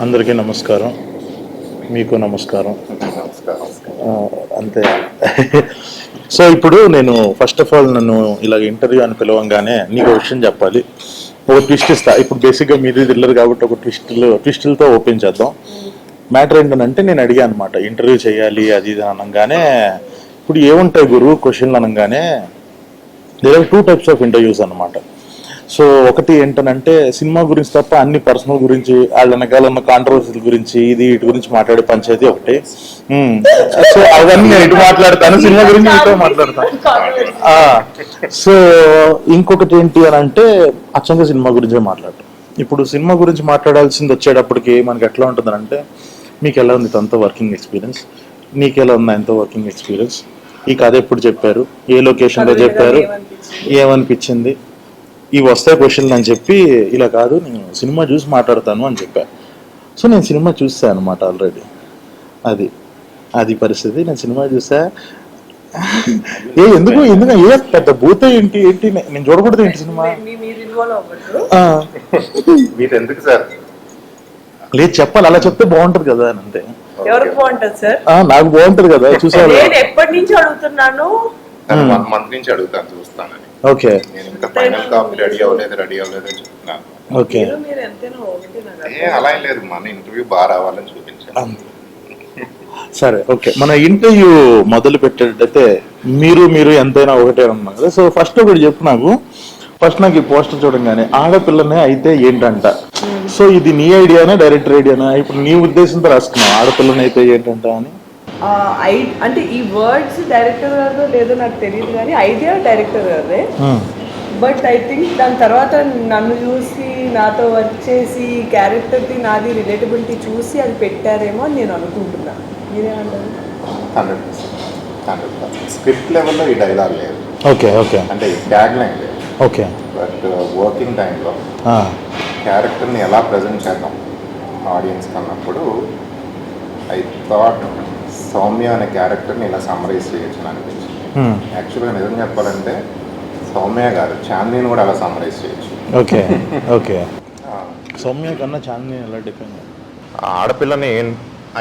అందరికీ నమస్కారం, మీకు నమస్కారం. అంతే. సో ఇప్పుడు నేను ఫస్ట్ ఆఫ్ ఆల్ నన్ను ఇలాగ ఇంటర్వ్యూ అని పిలవంగానే నీకు ఒక విషయం చెప్పాలి. ఒక ట్విస్ట్ ఇస్తా. ఇప్పుడు బేసిక్గా మీది థ్రిల్లర్ కాబట్టి ఒక ట్విస్టులతో ఓపెన్ చేద్దాం. మ్యాటర్ ఏంటంటే నేను అడిగాను అనమాట, ఇంటర్వ్యూ చేయాలి అది ఇది అనగానే, ఇప్పుడు ఏముంటాయి గురు క్వశ్చన్లు అనగానే, there are 2 types of interviews అనమాట. సో ఒకటి ఏంటనంటే సినిమా గురించి తప్ప అన్ని పర్సనల్ గురించి, వాళ్ళ వెనకాల ఉన్న కాంట్రవర్సీల గురించి, వీటి గురించి మాట్లాడే పంచాయతీ ఒకటి. సో అవన్నీ నేను ఇటు మాట్లాడతాను, సినిమా గురించి ఇటు మాట్లాడతాను. సో ఇంకొకటి ఏంటి అని అంటే అచ్చంగా సినిమా గురించే మాట్లాడటం. ఇప్పుడు సినిమా గురించి మాట్లాడాల్సింది వచ్చేటప్పటికి మనకి ఎట్లా ఉంటుంది అంటే, మీకు ఎలా ఉంది తనతో వర్కింగ్ ఎక్స్పీరియన్స్, నీకు ఎలా ఉంది ఆయనతో వర్కింగ్ ఎక్స్పీరియన్స్, ఈ కథ ఎప్పుడు చెప్పారు, ఏ లొకేషన్లో చెప్పారు, ఏమనిపించింది, ఇవి వస్తాయి క్వశ్చన్లు అని చెప్పి, ఇలా కాదు నేను సినిమా చూసి మాట్లాడతాను అని చెప్పా. సో నేను సినిమా చూసాను అనమాట ఆల్రెడీ. అది అది పరిస్థితి. నేను సినిమా చూసా. ఎందుకు ఎందుకు ఏ పెద్ద భూత ఏంటి ఏంటి నేను చూడకూడదు ఏంటి సినిమా? ఎందుకు సార్? లేదు చెప్పాలి, అలా చెప్తే బాగుంటది కదా అని. అంతే. ఎవరికి బాగుంటది సార్? నాకు బాగుంటది కదా. చూసాను. నేను ఎప్పటి నుంచి అడుగుతున్నాను, 1 month నుంచి అడుగుతాను, చూస్తానని. ఓకే. నేను ఇంకా ఫైనల్ కాపీ రెడీ అవ్వలేదు చెప్తున్నాను. ఓకే. అలా ఏం లేదు, మన ఇంటర్వ్యూ బాగా రావాలని చూపించాను. సరే, ఓకే. మన ఇంటర్వ్యూ మొదలు పెట్టేటైతే మీరు ఎంతైనా ఒకటే అన్నా కదా. సో ఫస్ట్ ఒకటి చెప్పు నాకు. ఫస్ట్ నాకు ఈ పోస్టర్ చూడంగానే ఆడపిల్లనే అయితే ఏంటంట. సో ఇది నీ ఐడియానా డైరెక్టర్ ఐడియానా? ఇప్పుడు నీ ఉద్దేశంతో రాసుకున్నావు ఆడపిల్లని అయితే ఏంటంట అని. అంటే ఈ వర్డ్స్ డైరెక్టర్ గారు లేదో నాకు తెలియదు, కానీ ఐడియా డైరెక్టర్ గారే. బట్ ఐ థింక్ దాని తర్వాత నన్ను చూసి, నాతో వర్క్ చేసి, క్యారెక్టర్ది నాది రిలేటబిలిటీ చూసి అది పెట్టారేమో అని నేను అనుకుంటున్నాను. మీరేమంటారు? 100% స్క్రిప్ట్ లెవెల్లో ఈ డైలాగ్ లేదు. ఓకే. ఓకే. అంటే ట్యాగ్ లైన్ లేదు. ఓకే. బట్ వర్కింగ్ టైంలో క్యారెక్టర్ని ఎలా ప్రజెంట్ చేద్దాం ఆడియన్స్ అన్నప్పుడు ఐ థాట్ సౌమ్య అనే క్యారెక్టర్ని ఇలా సమ్మరైజ్ చేయొచ్చు అని అనిపించింది. యాక్చువల్గా నిజం చెప్పాలంటే సౌమ్య గారు చాందిని కూడా అలా సమ్మరైజ్ చేయొచ్చు. ఓకే. ఓకే. సౌమ్య కన్నా చాందిని ఎలా డిఫైన్? ఆడపిల్లని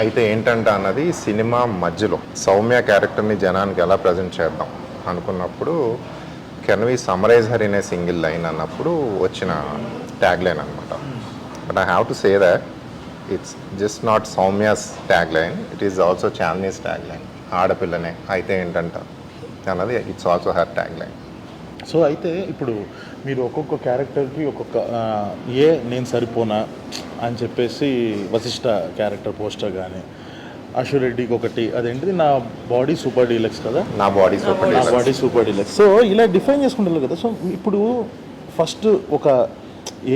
అయితే ఏంటంట అన్నది సినిమా మధ్యలో సౌమ్య క్యారెక్టర్ని జనానికి ఎలా ప్రజెంట్ చేద్దాం అనుకున్నప్పుడు, can we summarize her in a single line అన్నప్పుడు వచ్చిన ట్యాగ్ లైన్ అనమాట. But I have to say that it's just not Soumya's tag line, it is also Chandini's tag line. ఆడపిల్లనే అయితే ఏంటంట అన్నది it's also her tag line. So అయితే ఇప్పుడు మీరు ఒక్కొక్క క్యారెక్టర్కి ఒక్కొక్క నేను సరిపోనా అని చెప్పేసి వశిష్ఠ క్యారెక్టర్ పోస్టర్ కానీ, అశురెడ్డికి ఒకటి అదేంటిది నా బాడీ సూపర్ డీలక్స్ కదా, నా బాడీ సూపర్ డీలక్స్. సో ఇలా డిఫైన్ చేసుకుంటారు కదా. సో ఇప్పుడు ఫస్ట్ ఒక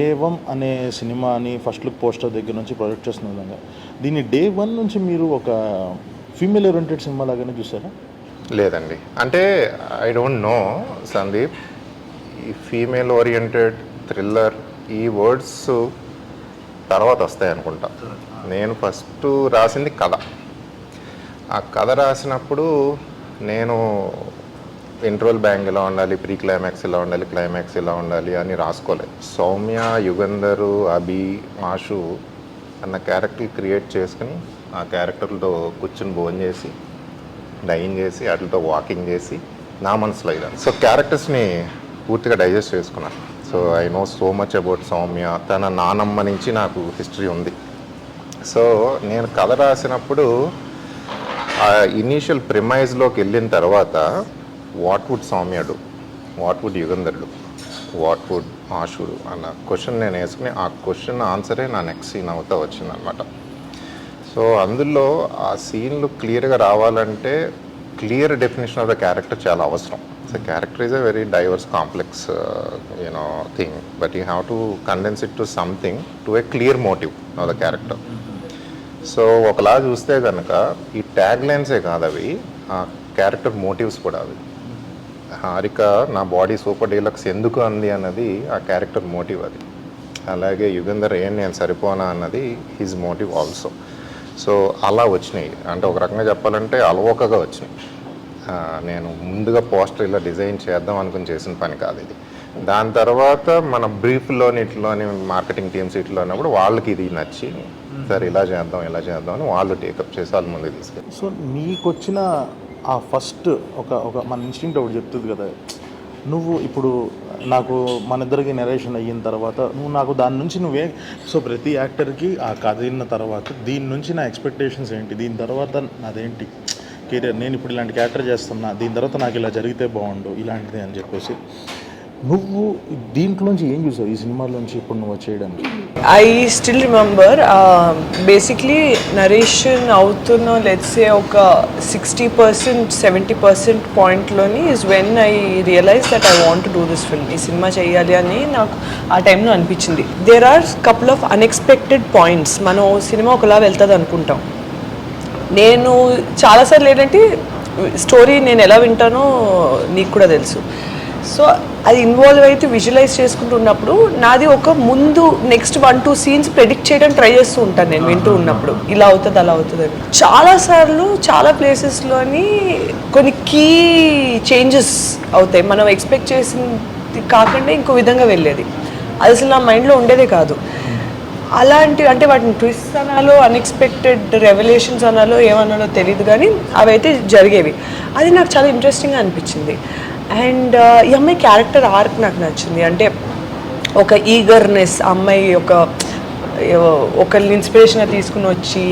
ఏవం అనే సినిమాని ఫస్ట్ లుక్ పోస్టర్ దగ్గర నుంచి ప్రొజెక్ట్ చేస్తున్న విధంగా దీన్ని డే 1 నుంచి మీరు ఒక ఫీమేల్ ఓరియంటెడ్ సినిమా లాగానే చూసారా? లేదండి, అంటే ఐ డోంట్ నో సందీప్, ఈ ఫీమేల్ ఓరియంటెడ్ థ్రిల్లర్ ఈ వర్డ్స్ తర్వాత వస్తాయి అనుకుంటా. నేను ఫస్ట్ రాసింది కథ. ఆ కథ రాసినప్పుడు నేను ఇంటర్వల్ బ్యాంగ్ ఇలా ఉండాలి, ప్రీ క్లైమాక్స్ ఇలా ఉండాలి, క్లైమాక్స్ ఇలా ఉండాలి అని రాసుకోలేదు. సౌమ్య, యుగంధరు, అభి, ఆషు అన్న క్యారెక్టర్ క్రియేట్ చేసుకుని ఆ క్యారెక్టర్లతో కూర్చుని భోజనం చేసి, డైన్ చేసి, వాటితో వాకింగ్ చేసి నా మనసులో ఇలా సో క్యారెక్టర్స్ని పూర్తిగా డైజెస్ట్ చేసుకున్నాను. So I know so much about Soumya. తన నానమ్మ నుంచి నాకు హిస్టరీ ఉంది. సో నేను కథ రాసినప్పుడు ఆ ఇనీషియల్ ప్రిమైజ్లోకి వెళ్ళిన తర్వాత what would Soumya do, what would Yugandhar do, what would ఆషుడు అన్న క్వశ్చన్ నేను వేసుకుని ఆ క్వశ్చన్ ఆన్సరే నా నెక్స్ట్ సీన్ అవుతా వచ్చిందనమాట. సో అందులో ఆ సీన్లు క్లియర్గా రావాలంటే clear definition of the character చాలా అవసరం. So character is a very diverse complex thing, but you have to condense it to something to a clear motive of the character. So ఒకలా చూస్తే కనుక ఈ ట్యాగ్ లైన్సే కాదు అవి, ఆ క్యారెక్టర్ మోటివ్స్ కూడా అవి. హారిక నా బాడీ సూపర్ డీలక్స్ ఎందుకు అంది అన్నది ఆ క్యారెక్టర్ మోటివ్ అది. అలాగే యుగంధర్ నేను సరిపోనా అన్నది హిజ్ మోటివ్ ఆల్సో. సో అలా వచ్చినాయి. అంటే ఒక రకంగా చెప్పాలంటే అలవోకగా వచ్చినాయి. నేను ముందుగా పోస్టర్ ఇలా డిజైన్ చేద్దాం అనుకుని చేసిన పని కాదు ఇది. దాని తర్వాత మన బ్రీఫ్లోని ఇట్లోని మార్కెటింగ్ టీమ్స్ ఇట్లా అన్నప్పుడు వాళ్ళకి ఇది నచ్చి సరే ఇలా చేద్దాం అని వాళ్ళు టేకప్ చేసి వాళ్ళ ముందు తీసుకెళ్ళి. సో నీకు వచ్చిన ఆ ఫస్ట్ ఒక మన ఇన్స్టింక్ట్ ఒకటి చెప్తుంది కదా, నువ్వు ఇప్పుడు నాకు మన ఇద్దరికి నెరేషన్ అయిన తర్వాత నువ్వు నాకు దాని నుంచి నువ్వే, సో ప్రతి యాక్టర్కి ఆ కథ విన్న తర్వాత దీని నుంచి నా ఎక్స్పెక్టేషన్స్ ఏంటి, దీని తర్వాత నాదేంటి కెరీర్, నేను ఇప్పుడు ఇలాంటి క్యారెక్టర్ చేస్తున్నా, దీని తర్వాత నాకు ఇలా జరిగితే బాగుండు ఇలాంటిది అని చెప్పేసి నువ్వు దీంట్లోంచి ఏం చూసావు ఈ సినిమాలోంచి ఇప్పుడు నువ్వు చేయడానికి? I still remember basically narration అవుతున్న లెట్సే ఒక 60% 70% పాయింట్లోని is when I realize that I want to do this film. ఈ సినిమా చేయాలి అని నాకు ఆ టైంలో అనిపించింది. There are couple of unexpected points. మనం సినిమా ఒకలా వెళ్తుంది అనుకుంటాం. నేను చాలాసార్లు ఏంటంటే స్టోరీ నేను ఎలా వింటానో నీకు కూడా తెలుసు. సో అది ఇన్వాల్వ్ అయితే విజువలైజ్ చేసుకుంటున్నప్పుడు నాది ఒక ముందు నెక్స్ట్ 1-2 సీన్స్ ప్రెడిక్ట్ చేయడానికి ట్రై చేస్తూ ఉంటాను నేను వింటూ ఉన్నప్పుడు, ఇలా అవుతుంది అలా అవుతుంది అని. చాలాసార్లు చాలా ప్లేసెస్లోని కొన్ని కీ చేంజెస్ అవుతాయి. మనం ఎక్స్పెక్ట్ చేసింది కాకుండా ఇంకో విధంగా వెళ్ళేది. అది అసలు నా మైండ్లో ఉండేదే కాదు. అలాంటి అంటే వాటిని ట్విస్ట్ అనాలో అన్ఎక్స్పెక్టెడ్ రెవల్యూషన్స్ అనాలో ఏమన్నాలో తెలియదు, కానీ అవి అయితే జరిగేవి. అది నాకు చాలా ఇంట్రెస్టింగ్గా అనిపించింది. అండ్ ఈ అమ్మాయి క్యారెక్టర్ ఆర్క్ నాకు నచ్చింది. అంటే ఒక ఈగర్నెస్, అమ్మాయి ఒకరిని ఇన్స్పిరేషన్గా తీసుకుని వచ్చి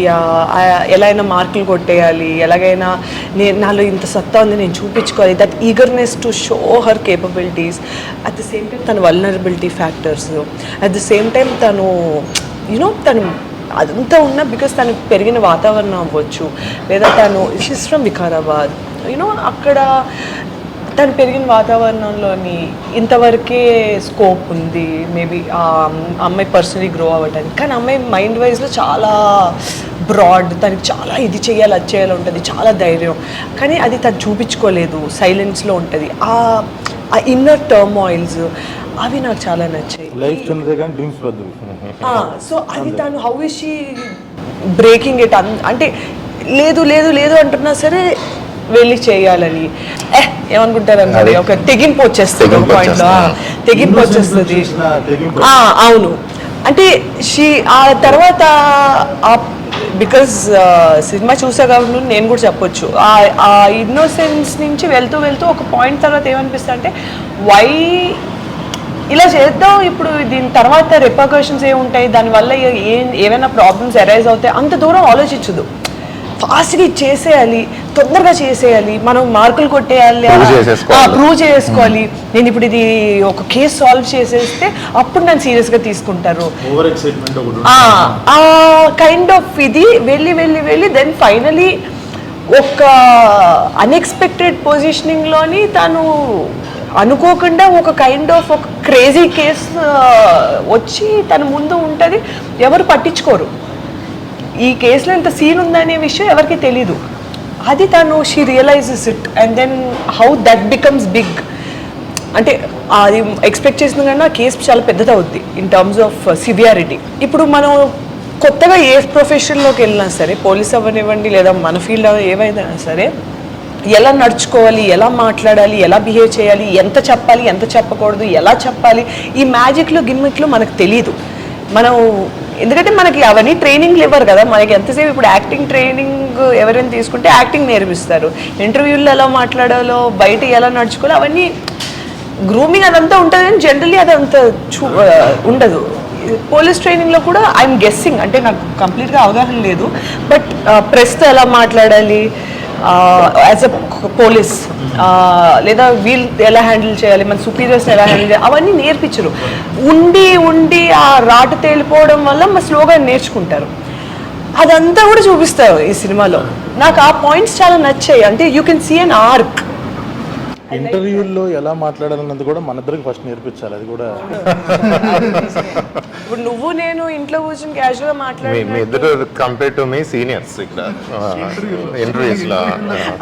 ఎలా అయినా మార్కులు కొట్టేయాలి, ఎలాగైనా నాలో ఇంత సత్తా ఉంది నేను చూపించుకోవాలి, that eagerness to show her capabilities. At the same time తన vulnerability factors, at the same time తను తను అదంతా ఉన్నా బికాస్ తను పెరిగిన వాతావరణం అవ్వచ్చు, లేదా తను షీస్ ఫ్రమ్ వికారాబాద్, అక్కడ తను పెరిగిన వాతావరణంలోని ఇంతవరకే స్కోప్ ఉంది మేబీ ఆ అమ్మాయి పర్సనలీ గ్రో అవ్వడానికి. కానీ అమ్మాయి మైండ్ వైజ్లో చాలా బ్రాడ్, తనకి చాలా ఇది చేయాలి అది చేయాలి ఉంటుంది, చాలా ధైర్యం, కానీ అది తను చూపించుకోలేదు, సైలెన్స్లో ఉంటుంది. ఆ ఇన్నర్ టర్మాయిల్స్ అవి నాకు చాలా నచ్చాయి. సో అది తను how is she breaking it, అంటే లేదు లేదు లేదు అంటున్నా సరే వెళ్ళి చేయాలని ఏమనుకుంటారు అన్నది ఒక తెగింపు వచ్చేస్తుంది, ఒక పాయింట్లో తెగింపు వచ్చేస్తుంది. అవును, అంటే ఆ తర్వాత బికాజ్ సినిమా చూసా కాబట్టి నేను కూడా చెప్పొచ్చు, ఆ ఇన్నోసెన్స్ నుంచి వెళ్తూ వెళ్తూ ఒక పాయింట్ తర్వాత ఏమనిపిస్తుంది అంటే వై ఇలా చేద్దాం, ఇప్పుడు దీని తర్వాత రిపర్కషన్స్ ఏముంటాయి, దానివల్ల ఏమైనా ప్రాబ్లమ్స్ అరైజ్ అవుతాయి, అంత దూరం ఆలోచించదు. ఫాస్ట్గా చేసేయాలి, తొందరగా చేసేయాలి, మనం మార్కులు కొట్టేయాలి, ప్రూవ్ చేసుకోవాలి, నేను ఇప్పుడు ఇది ఒక కేసు సాల్వ్ చేసేస్తే అప్పుడు నన్ను సీరియస్గా తీసుకుంటారు, ఆ కైండ్ ఆఫ్ ఇది వెళ్ళి వెళ్ళి వెళ్ళి దెన్ ఫైనలీ ఒక అన్ఎక్స్పెక్టెడ్ పొజిషనింగ్లోని తను అనుకోకుండా ఒక కైండ్ ఆఫ్ ఒక క్రేజీ కేసు వచ్చి తన ముందు ఉంటుంది, ఎవరు పట్టించుకోరు. ఈ కేసులో ఇంత సీన్ ఉందనే విషయం ఎవరికి తెలీదు. అది తను she realises it and then how that becomes big. అంటే అది ఎక్స్పెక్ట్ చేసిన కన్నా కేసు చాలా పెద్దది అవుద్ది ఇన్ టర్మ్స్ ఆఫ్ సివియారిటీ. ఇప్పుడు మనం కొత్తగా ఏ ప్రొఫెషన్లోకి వెళ్ళినా సరే, పోలీస్ అవ్వనివ్వండి లేదా మన ఫీల్డ్ ఏవైనా సరే, ఎలా నడుచుకోవాలి, ఎలా మాట్లాడాలి, ఎలా బిహేవ్ చేయాలి, ఎంత చెప్పాలి ఎంత చెప్పకూడదు, ఎలా చెప్పాలి, ఈ మ్యాజిక్లు గిమ్మిక్లు మనకు తెలీదు. మనం ఎందుకంటే మనకి అవన్నీ ట్రైనింగ్లు ఇవ్వరు కదా, మనకి ఎంతసేపు ఇప్పుడు యాక్టింగ్ ట్రైనింగ్ ఎవరైనా తీసుకుంటే యాక్టింగ్ నేర్పిస్తారు, ఇంటర్వ్యూల్లో ఎలా మాట్లాడాలో, బయట ఎలా నడుచుకోవాలో అవన్నీ గ్రూమింగ్ అదంతా ఉంటుంది, కానీ జనరల్లీ అదంతా ఉండదు. పోలీస్ ట్రైనింగ్లో కూడా ఐఎమ్ గెస్సింగ్, అంటే నాకు కంప్లీట్గా అవగాహన లేదు, బట్ ప్రెస్తో ఎలా మాట్లాడాలి యాజ్ అ పోలీస్, లేదా వీల్ ఎలా హ్యాండిల్ చేయాలి, మన సుపీరియర్స్ ఎలా హ్యాండిల్ చేయాలి, అవన్నీ నేర్పించరు. ఉండి ఉండి ఆ రాటు తేలిపోవడం వల్ల మా స్లోగా నేర్చుకుంటారు. అదంతా కూడా చూపిస్తారు ఈ సినిమాలో. నాకు ఆ పాయింట్స్ చాలా నచ్చాయి. అంటే you can see an arc. ఇంటర్వ్యూల్లో ఎలా మాట్లాడాలన్నది కూడా మన ఇద్దరికి ఫస్ట్ నేర్పించాలి. అది కూడా ఇప్పుడు నువ్వు నేను ఇంట్లో కూర్చొని క్యాజువల్గా మాట్లాడి మీ ఇద్దరు కంపేర్ టు మీ సీనియర్స్ ఇక్కడ ఇంటర్వ్యూస్ లో,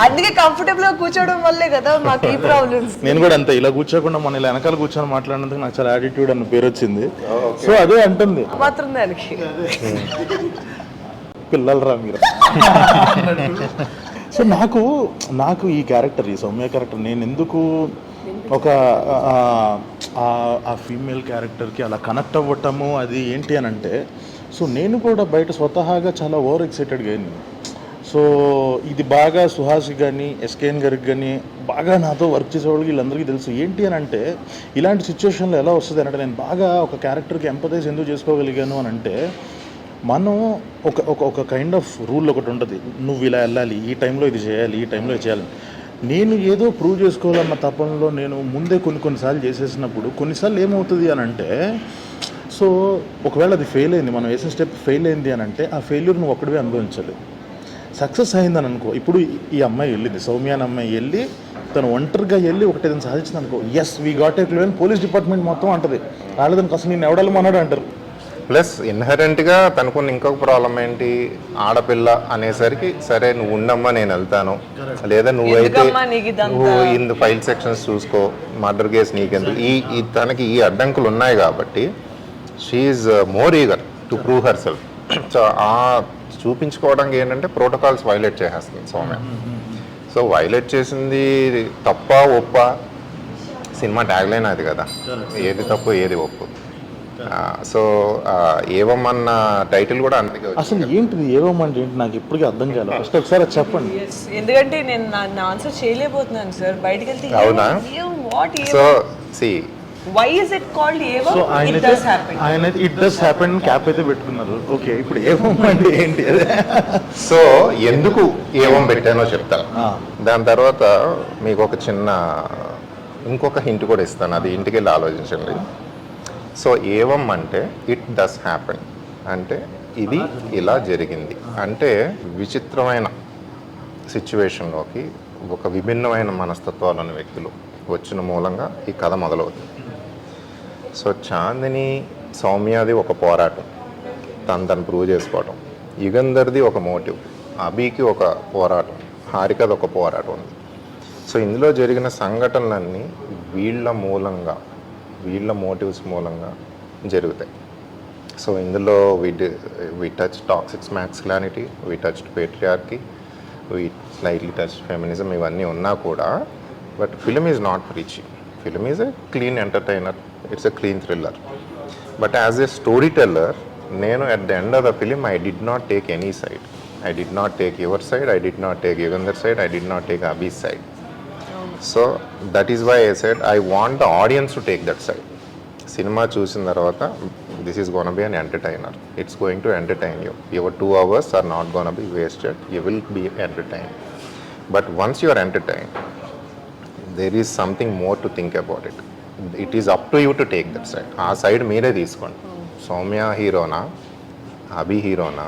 అందుకే కంఫర్టబుల్ గా కూర్చోవడం వల్లే కదా మాకు ఈ ప్రాబ్లమ్స్. నేను కూడా అంతే, ఇలా కూర్చోకుండా మన ఇలా వెనకాల కూర్చొని మాట్లాడినందుకు నాకు చాలా యాటిట్యూడ్ అన్న పేరు వచ్చింది. సో అదే అంటుంది మాత్రం దానికి పిల్లలరా మీరు. సో నాకు ఈ క్యారెక్టర్, ఈ సౌమ్య క్యారెక్టర్, నేను ఎందుకు ఒక ఆ ఫీమేల్ క్యారెక్టర్కి అలా కనెక్ట్ అవ్వటము అది ఏంటి అని అంటే, సో నేను కూడా బయట స్వతహాగా చాలా ఓవర్ ఎక్సైటెడ్గా అయింది. సో ఇది బాగా సుహాస్ కానీ ఎస్కేఎన్ గారికి కానీ బాగా నాతో వర్క్ చేసేవాళ్ళకి వీళ్ళందరికీ తెలుసు. ఏంటి అని అంటే ఇలాంటి సిచ్యువేషన్లో ఎలా వస్తుంది అంటే, నేను బాగా ఒక క్యారెక్టర్కి ఎంపథైజ్ ఎందుకు చేసుకోగలిగాను అని అంటే, మనం ఒక ఒక ఒక కైండ్ ఆఫ్ రూల్ ఒకటి ఉంటుంది. నువ్వు ఇలా వెళ్ళాలి, ఈ టైంలో ఇది చేయాలి, ఈ టైంలో ఇది చేయాలి. నేను ఏదో ప్రూవ్ చేసుకోవాలన్న తపనలో నేను ముందే కొన్నిసార్లు చేసేసినప్పుడు కొన్నిసార్లు ఏమవుతుంది అని అంటే, సో ఒకవేళ అది ఫెయిల్ అయింది, మనం వేసిన స్టెప్ ఫెయిల్ అయింది అని అంటే ఆ ఫెయిల్యూర్ నువ్వు ఒక్కడివే అనుభవించాలి. సక్సెస్ అయిందని అనుకో, ఇప్పుడు ఈ అమ్మాయి వెళ్ళింది, సౌమ్య అనే అమ్మాయి వెళ్ళి తను ఒంటరిగా వెళ్ళి ఒకటి ఏదైనా సాధించింది అనుకో, yes we got a clue అని పోలీస్ డిపార్ట్మెంట్ మొత్తం అంటది. వాళ్ళదానికి అసలు నేను ఎవడాలి అన్నాడు అంటారు. ప్లస్ ఇన్హరెంట్గా తనకున్న ఇంకొక ప్రాబ్లం ఏంటి, ఆడపిల్ల అనేసరికి సరే నువ్వు ఉండమ్మా నేను వెళ్తాను, లేదా నువ్వైతే ఎందుకమ్మా నీకు ఇదంతా? నువ్వు ఇన్ ఫైల్ సెక్షన్స్ చూసుకో, మర్డర్ కేసు నీకెందుకు, తనకి ఈ అడ్డంకులు ఉన్నాయి కాబట్టి she's more eager to prove herself. So ఆ చూపించుకోవడానికి ఏంటంటే ప్రోటోకాల్స్ వైలేట్ చేసేస్తుంది సౌమ్య. సో వైలేట్ చేసింది తప్ప ఒప్ప, సినిమా ట్యాగ్లైన్ అది కదా, ఏది తప్పు ఏది ఒప్పు. సో ఏవమ్మన్న టైటిల్ కూడా అందుకే వచ్చింది. అసలు ఏంటిది ఏవోమంటే ఏంటి నాకు ఇప్పటికీ అర్థం కాలేదు. ఫస్ట్ ఒకసారి అది చెప్పండి. ఎందుకంటే నేను నా ఆన్సర్ చేయలేకపోతున్నాను సార్. బయటికి వెళ్తే అవునా? What so C Y is it called ఏవో? So it does happen. ఆయన ఇట్ డస్ హ్యాపెన్ క్యాప్ అయితే పెట్టుకున్నారు. ఓకే, ఇప్పుడు ఏవోమంటే ఏంటి? సో ఎందుకు ఏవం పెట్టానో చెప్తాను. దాని తర్వాత మీకు ఒక చిన్న ఇంకొక హింట్ కూడా ఇస్తాను, అది ఇంటికి వెళ్ళి ఆలోచించండి. సో ఏవం అంటే ఇట్ డస్ హ్యాపెన్ అంటే ఇది ఇలా జరిగింది అంటే విచిత్రమైన సిచ్యువేషన్లోకి ఒక విభిన్నమైన మనస్తత్వాలున్న వ్యక్తులు వచ్చిన మూలంగా ఈ కథ మొదలవుతుంది. సో చాందిని సౌమ్యది ఒక పోరాటం, తను ప్రూవ్ చేసుకోవటం, యుగంధర్ది ఒక మోటివ్, అభికి ఒక పోరాటం, హారికది ఒక పోరాటం ఉంది. సో ఇందులో జరిగిన సంఘటనలన్నీ వీళ్ళ మూలంగా, వీళ్ళ మోటివ్స్ మూలంగా జరుగుతాయి. సో ఇందులో we touch toxic masculinity, we touch patriarchy, we slightly touch feminism, ఇవన్నీ ఉన్నా కూడా but film is not preachy. Film is a clean entertainer, it's a clean thriller. But as a story teller నేను at the end of the film I did not take any side. I did not take your side, I did not take Yugandhar side, I did not take Abhi's side. So that is why I said I want the audience to take that side. Cinema చూసిన తర్వాత this is gonna be an entertainer, it's going to entertain you. Your 2 hours are not gonna be wasted, you will be entertain. But once you are entertain there is something more to think about it. It is up to you to take that side. ఆ side మీరే తీసుకోండి. సౌమ్య హీరోనా, అభి హీరోనా,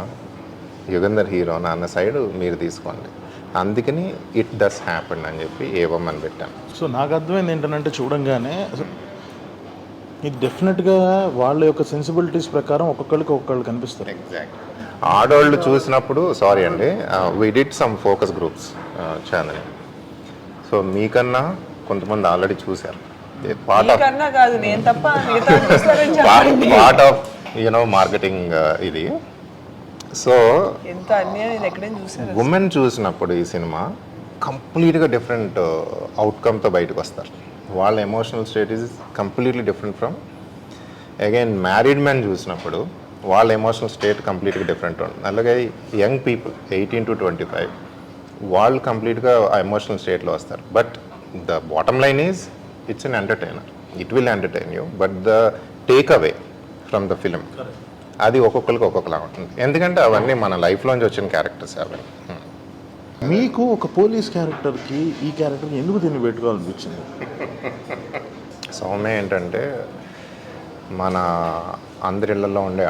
యుగంధర్ హీరోనా అన్న side మీరు తీసుకోండి. అందుకని ఇట్ డస్ హ్యాపెన్ అని చెప్పి ఏవం అని పెట్టాను. సో నాకు అర్థమైంది ఏంటంటే చూడంగానే ఇది డెఫినెట్గా వాళ్ళ యొక్క సెన్సిబిలిటీస్ ప్రకారం ఒక్కొక్కళ్ళు కనిపిస్తారు. ఎగ్జాక్ట్. ఆడవాళ్ళు చూసినప్పుడు సారీ అండి, we did some focus groups channel. So మీకన్నా కొంతమంది ఆల్రెడీ చూశారు. పార్ట్ కాదు నేను తప్ప మిగతా చూస్తారని చెప్పండి. ఆఫ్ మార్కెటింగ్ ఇది. సో ఎంత అన్యాయం ఇది ఎక్కడైనా చూసారు. ఉమెన్ చూసినప్పుడు ఈ సినిమా కంప్లీట్గా డిఫరెంట్ అవుట్కమ్తో బయటకు వస్తారు. వాళ్ళ emotional state is completely different from again married men చూసినప్పుడు వాళ్ళ ఎమోషనల్ స్టేట్ కంప్లీట్గా డిఫరెంట్ ఉంటుంది. అలాగే యంగ్ పీపుల్ 18 to 25 వాళ్ళు కంప్లీట్గా ఆ ఎమోషనల్ స్టేట్లో వస్తారు. But the bottom line is it's an entertainer, it will entertain you. But the take away from the film అది ఒక్కొక్కరికి ఒక్కొక్కలా ఉంటుంది. ఎందుకంటే అవన్నీ మన లైఫ్లోంచి వచ్చిన క్యారెక్టర్స్ అవన్నీ. మీకు ఒక పోలీస్ క్యారెక్టర్కి ఈ క్యారెక్టర్కి ఎందుకు దీన్ని పెట్టుకోవాలనిపించింది? సౌమ్య ఏంటంటే మన అందరిళ్లలో ఉండే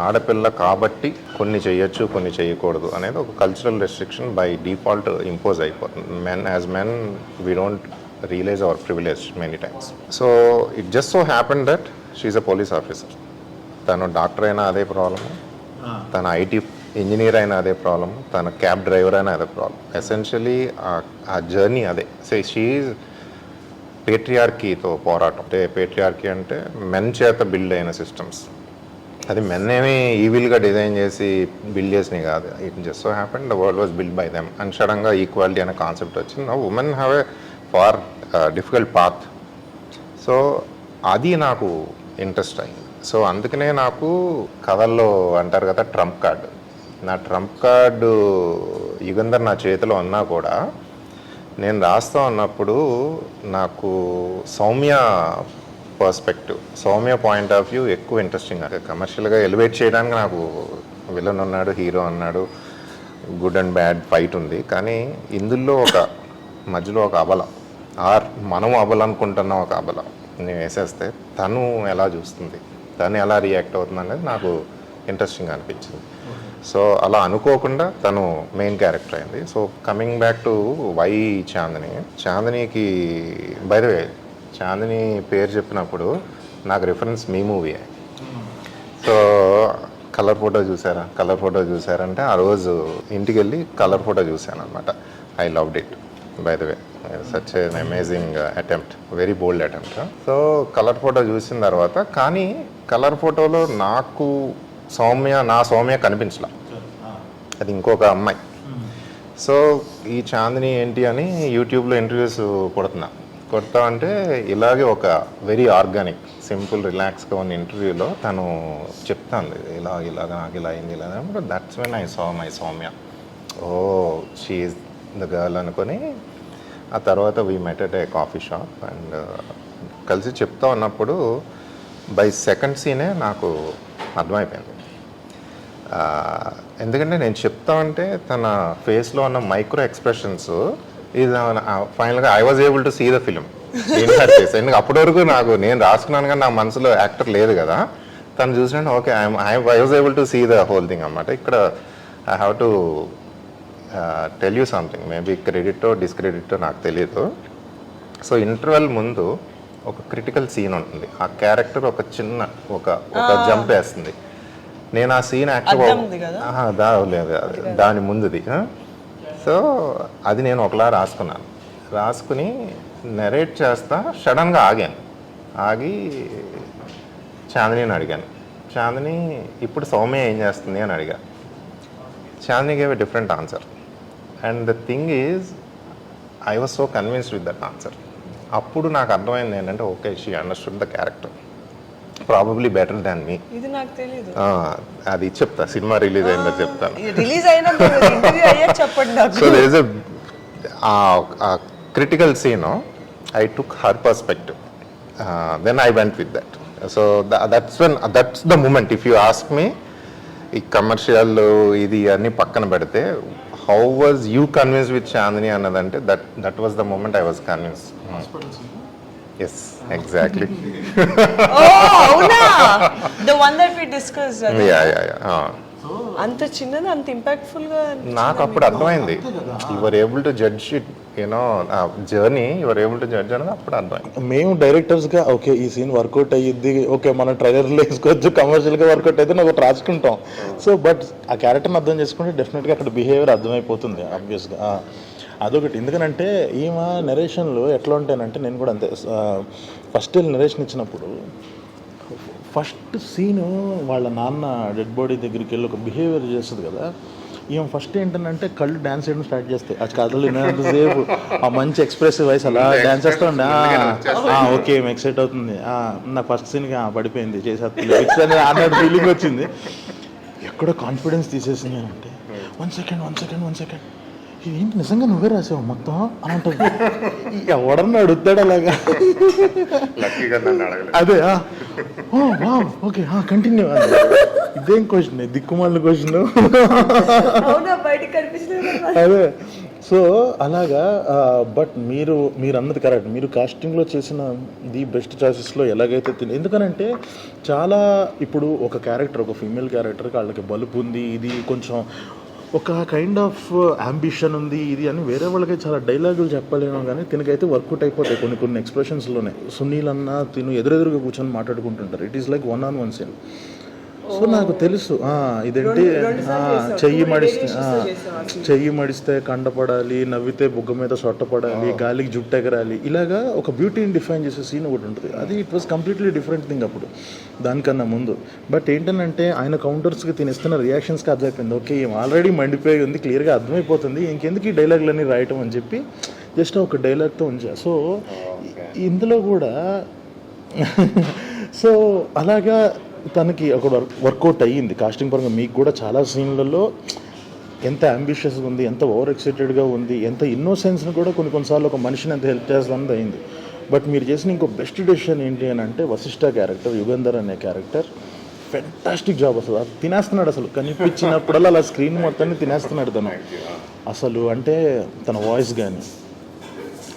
ఆడపిల్ల కాబట్టి కొన్ని చేయొచ్చు కొన్ని చేయకూడదు అనేది ఒక cultural restriction by default impose అయిపోతుంది. As men we don't realize our privilege many times. So it just so happen that she a police officer. తను డాక్టర్ అయినా అదే ప్రాబ్లము, తన ఐటీ ఇంజనీర్ అయినా అదే ప్రాబ్లము, తన క్యాబ్ డ్రైవర్ అయినా అదే ప్రాబ్లం. ఎసెన్షియలీ ఆ జర్నీ అదే. సో షీఈ్ పేట్రియార్కీతో పోరాటం. అంటే పేట్రియార్కీ అంటే మెన్ చేత బిల్డ్ అయిన సిస్టమ్స్. అది మెన్ ఏమీ ఈవిల్గా డిజైన్ చేసి బిల్డ్ చేసినవి కాదు. It just so happen the world was build by them. And సడన్గా ఈక్వాలిటీ అనే కాన్సెప్ట్ వచ్చింది. Now women have a far difficult path. So అది నాకు ఇంట్రెస్ట్ అయింది. సో అందుకనే నాకు కథల్లో అంటారు కదా ట్రంప్ కార్డు. నా ట్రంప్ కార్డు యుగంధర్ నా చేతిలో ఉన్నా కూడా నేను రాస్తా ఉన్నప్పుడు నాకు Soumya perspective, Soumya point of view ఎక్కువ ఇంట్రెస్టింగ్. కమర్షియల్గా ఎలివేట్ చేయడానికి నాకు విలన్ ఉన్నాడు, హీరో అన్నాడు, గుడ్ అండ్ బ్యాడ్ ఫైట్ ఉంది. కానీ ఇందులో ఒక మధ్యలో ఒక అబల, ఆర్ మనం అబల అనుకుంటున్న ఒక అబల నేను వేసేస్తే తను ఎలా చూస్తుంది, తను ఎలా రియాక్ట్ అవుతుంది అనేది నాకు ఇంట్రెస్టింగ్ అనిపించింది. సో అలా అనుకోకుండా తను మెయిన్ క్యారెక్టర్ అయింది. So coming back to why చాందినికి బై ద వే చాందిని పేరు చెప్పినప్పుడు నాకు రిఫరెన్స్ మీ మూవీ. సో కలర్ ఫోటో చూసారంటే ఆ రోజు ఇంటికి వెళ్ళి కలర్ ఫోటో చూశాను అనమాట. I loved it by the way, such an amazing attempt, very bold attempt. So colour photo చూసిన తర్వాత, కానీ కలర్ ఫోటోలో నాకు నా సౌమ్య కనిపించలా, అది ఇంకొక అమ్మాయి. సో ఈ చాందిని ఏంటి అని యూట్యూబ్లో ఇంటర్వ్యూస్ కొడతా అంటే ఇలాగే ఒక వెరీ ఆర్గానిక్, సింపుల్, రిలాక్స్గా ఉన్న ఇంటర్వ్యూలో తను చెప్తాను ఇలాగ నాకు ఇలా అయింది ఇలా. That's when I saw my Soumya, oh she is the girl అనుకొని. ఆ తర్వాత we met at a coffee shop and కలిసి చెప్తా ఉన్నప్పుడు బై సెకండ్ సీనే నాకు అర్థమైపోయింది. ఎందుకంటే నేను చెప్తా ఉంటే తన ఫేస్లో ఉన్న మైక్రో ఎక్స్ప్రెషన్స్ ఇది ఫైనల్గా I was able to see the film in her face. ఎందుకంటే అప్పటి వరకు నేను రాసుకున్నాను కానీ నా మనసులో యాక్టర్ లేదు కదా. తను చూసినట్టు okay I was able to see the whole thing అన్నమాట. ఇక్కడ I have to tell you something, maybe క్రెడిటో డిస్క్రెడిటో నాకు తెలియదు. సో ఇంటర్వెల్ ముందు ఒక క్రిటికల్ సీన్ ఉంటుంది, ఆ క్యారెక్టర్ ఒక చిన్న ఒక జంప్ వేస్తుంది. నేను ఆ సీన్ లేదు దాని ముందుది. సో అది నేను ఒకలా రాసుకుని నెరేట్ చేస్తా. సడన్గా ఆగి చాందిని అడిగాను, చాందిని ఇప్పుడు సౌమ్య ఏం చేస్తుంది అని అడిగా. Chandini gave a different answer and the thing is I was so convinced with that answer. అప్పుడు నాకు అర్థమైంది ఏంటంటే okay, she understood the character probably better than me. ఇది నాకు తెలియదు. అది చెప్తా, సినిమా రిలీజ్ అయిందో చెప్తాను. రిలీజ్ అయినప్పుడు ఇంటర్వ్యూ అయ్యాక చెప్పండి నాకు. So there is a critical scene, I took her perspective, then I went with that. So that's the moment. If you ask me, ఈ కమర్షియల్ ఇది అన్ని పక్కన పెడితే how was you convince with Chandini అన్నదంటే that was the moment I was convince. Yes exactly. అవునా, the one that we discuss. అంత చిన్నది అంత ఇంపాక్ట్ఫుల్ గా నాకు అప్పుడు అర్థమైంది. Your able to judge it, you know journey your able to judge అనేది అప్పుడు అర్థమైంది. మేము డైరెక్టర్స్గా ఓకే ఈ సీన్ వర్కౌట్ అయ్యిద్ది, ఓకే మన ట్రైలర్లో వేసుకోవచ్చు, కమర్షియల్గా వర్కౌట్ అయితే ఒకటి రాసుకుంటాం. సో బట్ ఆ క్యారెక్టర్ని అర్థం చేసుకుంటే డెఫినెట్గా అక్కడ బిహేవియర్ అర్థమైపోతుంది ఆబ్వియస్గా. అదొకటి. ఎందుకనంటే ఈమె నెరేషన్లో ఎట్లా ఉంటానంటే, నేను కూడా అంతే, ఫస్ట్ నెరేషన్ ఇచ్చినప్పుడు ఫస్ట్ సీను వాళ్ళ నాన్న డెడ్ బాడీ దగ్గరికి వెళ్ళి ఒక బిహేవియర్ చేస్తుంది కదా, ఈమె ఫస్ట్ ఏంటంటే కళ్ళు డ్యాన్స్ చేయడం స్టార్ట్ చేస్తాయి. ఆ కథలు వినేంతసేపు ఆ మంచి ఎక్స్ప్రెసివ్ వాయిస్ అలా డ్యాన్స్ చేస్తూ ఉండే ఓకే ఏం ఎక్సైట్ అవుతుంది. నా ఫస్ట్ సీన్కి పడిపోయింది చేసేస్తుంది అన్నట్టు ఫీలింగ్ వచ్చింది. ఎక్కడో కాన్ఫిడెన్స్ తీసేసింది అంటే వన్ సెకండ్ ఏంటి నిజంగా నువ్వే రాసావు మొత్తం అని అంటుంది. ఎవడన్నా అడుగుతాడు అలాగా. అదే ఓకే కంటిన్యూ. ఇదేం క్వశ్చన్, దిక్కుమాలిన క్వశ్చన్. అదే. సో అలాగా. బట్ మీరు అన్నది కరెక్ట్. మీరు కాస్టింగ్లో చేసిన ది బెస్ట్ చాయిసెస్లో ఎలాగైతే ఎందుకనంటే చాలా ఇప్పుడు ఒక క్యారెక్టర్, ఒక ఫీమేల్ క్యారెక్టర్ వాళ్ళకి బలుపు ఉంది, ఇది కొంచెం ఒక కైండ్ ఆఫ్ అంబిషన్ ఉంది ఇది అని వేరే వాళ్ళకి చాలా డైలాగులు చెప్పలేము, కానీ తినకైతే వర్కౌట్ అయిపోతాయి కొన్ని ఎక్స్ప్రెషన్స్లోనే. సునీల్ అన్న తిను ఎదురెదురుగా కూర్చొని మాట్లాడుకుంటుంటారు. It is like 1-on-1 scene. So నాకు తెలుసు ఇదేంటి చెయ్యి మడిస్తే కండపడాలి, నవ్వితే బుగ్గ మీద సొట్టపడాలి, గాలికి జుట్టు ఎగరాలి, ఇలాగా ఒక బ్యూటీని డిఫైన్ చేసే సీన్ ఒకటి ఉంటుంది. అది it was completely different thing అప్పుడు దానికన్నా ముందు. బట్ ఏంటంటే ఆయన కౌంటర్స్కి తినిస్తున్న రియాక్షన్స్కి అర్థమైపోయింది, ఓకే ఏం ఆల్రెడీ మండిపోయి ఉంది, క్లియర్గా అర్థమైపోతుంది, ఇంకెందుకు ఈ డైలాగులన్నీ రాయటం అని చెప్పి జస్ట్ ఒక డైలాగ్తో ఉంచా. సో ఇందులో కూడా సో అలాగా తనకి ఒక వర్కౌట్ అయ్యింది కాస్టింగ్ పరంగా. మీకు కూడా చాలా సీన్లలో ఎంత అంబిషియస్గా ఉంది, ఎంత ఓవర్ ఎక్సైటెడ్గా ఉంది, ఎంత ఇన్నోసెన్స్ని కూడా కొన్నిసార్లు ఒక మనిషిని ఎంత హెల్ప్ చేస్తుంది అయింది. బట్ మీరు చేసిన ఇంకో బెస్ట్ డెసిషన్ ఏంటి అని అంటే వశిష్ఠ క్యారెక్టర్, యుగంధర్ అనే క్యారెక్టర్ ఫెంటాస్టిక్ జాబ్. అసలు అది తినేస్తున్నాడు, అసలు కనిపించినప్పుడల్లా అలా స్క్రీన్ మొత్తాన్ని తినేస్తున్నాడు తను అసలు. అంటే తన వాయిస్ కానీ,